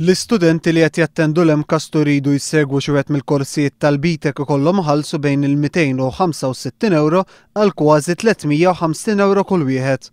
L-istudenti li qed jattendu l-MCAS jridu jsegwu xi wieħed mill-korsijiet tal-BTEC ikollhom ħallsu bejn il-265 euro għal kważi 350 euro kull wieħed.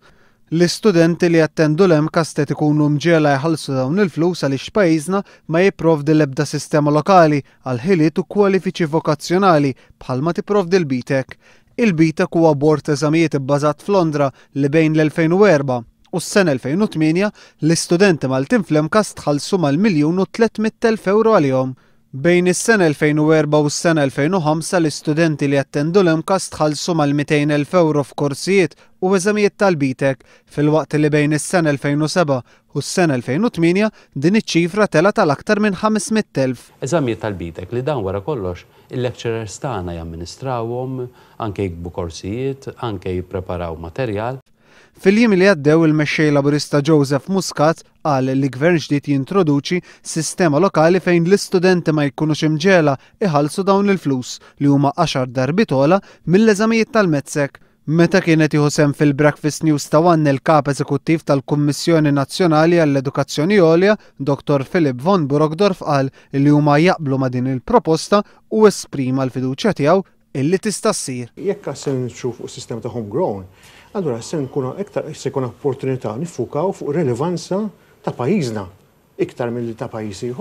L-istudenti li jattendu l-MCAS qed ikunu mġiela jħallsu dawn il-flus għaliex pajjiżna ma jipprovdi l-ebda sistema lokali għal ħiliet u kwalifiċi vokazzjonali bħalma tipprovdi l-BTEC. Il-BTEC huwa bord eżamijiet ibbażat f'Londra li bejn l-2004 u s-sena 2008 l-istudenti Maltin fl-MCAS tħallsu mal-1,300,000 euro għalihom. Bejn is-sena 2004 u s-sena 2005 l-istudenti li jattendu l-MCAS tħallsu mal-200,000 euro f'korsijiet u eżamijiet tal-BTEC, filwaqt li bejn is-sena 2007 u s-sena 2008 din iċ-ċifra tela tal-aktar minn 500,000. Eżamijiet tal-BTEC li dan wara kollox il-lecturers tagħna jamministrawhom, anke jikbu korsijiet, anke jippreparaw materjal. Fil-jiem li għaddew il-mexxej laburista Joseph Muscat qal li gvern ġdid jintroduċi sistema lokali fejn l-istudenti ma jkunux imġela iħallsu dawn il-flus li huma 10 darbit ola mill-eżamijiet tal-Metzek. Meta kienet jieħu sehem fil-Breakfast News ta' One il-kap eżekuttiv tal-Kummissjoni Nazzjonali għall-Edukazzjoni Għolja, Dr. Philip von Burgdorf qal li huma jaqblu ma' din il-proposta u esprima l-fiduċja tiegħu illi tista' ssir. Jekk se nxufu s-sistema ta' homegrown, allura se jkun opportunità nifukaw fuq rilevanza ta' pajjiżna iktar mill ta' pajjiż ieħor.